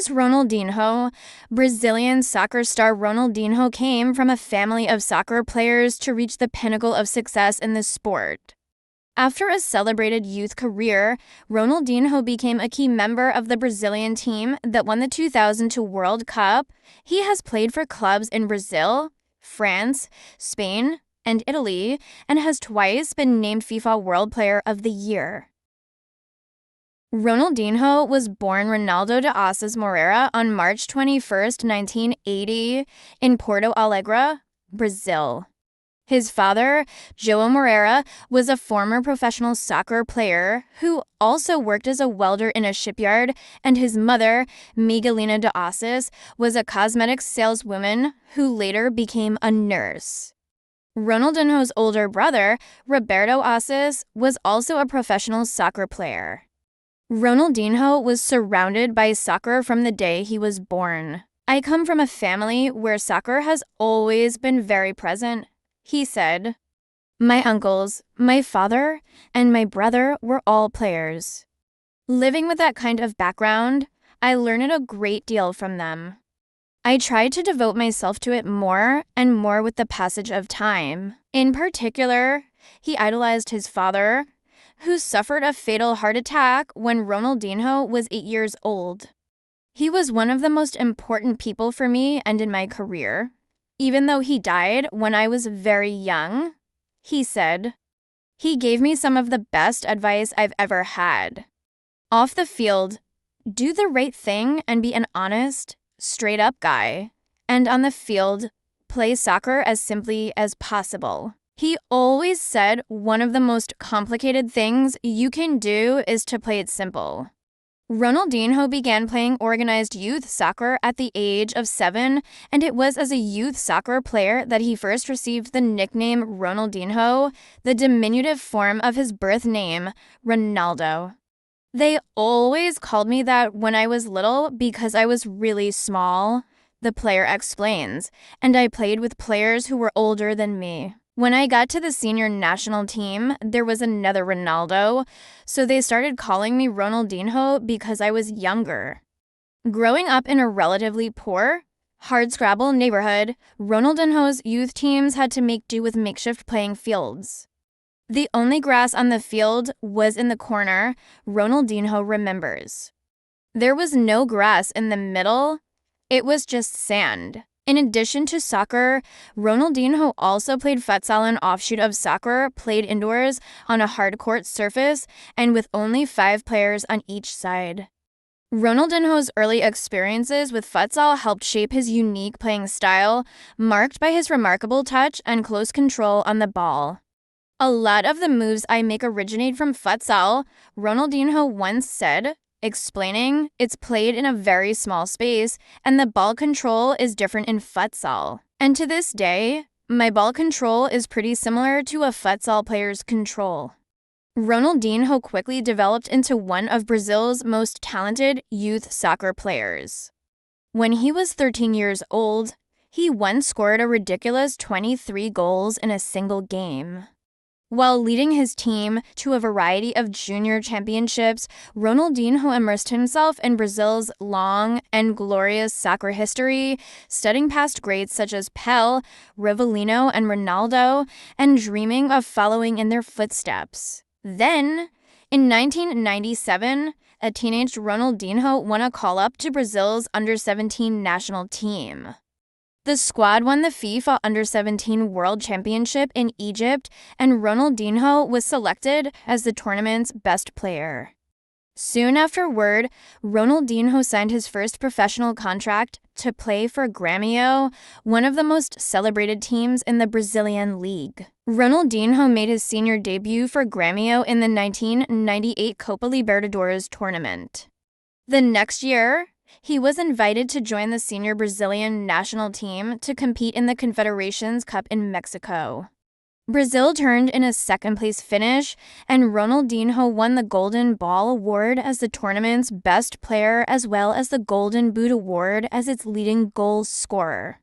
is Ronaldinho. Brazilian soccer star Ronaldinho came from a family of soccer players to reach the pinnacle of success in the sport. After a celebrated youth career, Ronaldinho became a key member of the Brazilian team that won the 2002 World Cup. He has played for clubs in Brazil, France, Spain, and Italy, and has twice been named FIFA World Player of the Year. Ronaldinho was born Ronaldo de Assis Moreira on March 21, 1980, in Porto Alegre, Brazil. His father, João Moreira, was a former professional soccer player who also worked as a welder in a shipyard, and his mother, Miguelina de Assis, was a cosmetics saleswoman who later became a nurse. Ronaldinho's older brother, Roberto Assis, was also a professional soccer player. Ronaldinho was surrounded by soccer from the day he was born. "I come from a family where soccer has always been very present," he said. "My uncles, my father, and my brother were all players. Living with that kind of background, I learned a great deal from them. I tried to devote myself to it more and more with the passage of time. In particular, he idolized his father, who suffered a fatal heart attack when Ronaldinho was 8 years old. He was one of the most important people for me and in my career, even though he died when I was very young," he said. "He gave me some of the best advice I've ever had. Off the field, do the right thing and be an honest, straight-up guy. And on the field, play soccer as simply as possible." He always said one of the most complicated things you can do is to play it simple. Ronaldinho began playing organized youth soccer at the age of 7, and it was as a youth soccer player that he first received the nickname Ronaldinho, the diminutive form of his birth name, Ronaldo. "They always called me that when I was little because I was really small," the player explains, "and I played with players who were older than me. When I got to the senior national team, there was another Ronaldo, so they started calling me Ronaldinho because I was younger." Growing up in a relatively poor, hardscrabble neighborhood, Ronaldinho's youth teams had to make do with makeshift playing fields. "The only grass on the field was in the corner," Ronaldinho remembers. "There was no grass in the middle, it was just sand." In addition to soccer, Ronaldinho also played futsal, an offshoot of soccer played indoors on a hard court surface and with only 5 players on each side. Ronaldinho's early experiences with futsal helped shape his unique playing style, marked by his remarkable touch and close control on the ball. "A lot of the moves I make originate from futsal," Ronaldinho once said, explaining, "It's played in a very small space, and the ball control is different in futsal. And to this day, my ball control is pretty similar to a futsal player's control." Ronaldinho quickly developed into one of Brazil's most talented youth soccer players. When he was 13 years old, he once scored a ridiculous 23 goals in a single game. While leading his team to a variety of junior championships, Ronaldinho immersed himself in Brazil's long and glorious soccer history, studying past greats such as Pelé, Rivelino, and Ronaldo, and dreaming of following in their footsteps. Then, in 1997, a teenage Ronaldinho won a call-up to Brazil's under-17 national team. The squad won the FIFA Under-17 World Championship in Egypt, and Ronaldinho was selected as the tournament's best player. Soon afterward, Ronaldinho signed his first professional contract to play for Grêmio, one of the most celebrated teams in the Brazilian league. Ronaldinho made his senior debut for Grêmio in the 1998 Copa Libertadores tournament. The next year, he was invited to join the senior Brazilian national team to compete in the Confederations Cup in Mexico. Brazil turned in a second-place finish, and Ronaldinho won the Golden Ball Award as the tournament's best player as well as the Golden Boot Award as its leading goal scorer.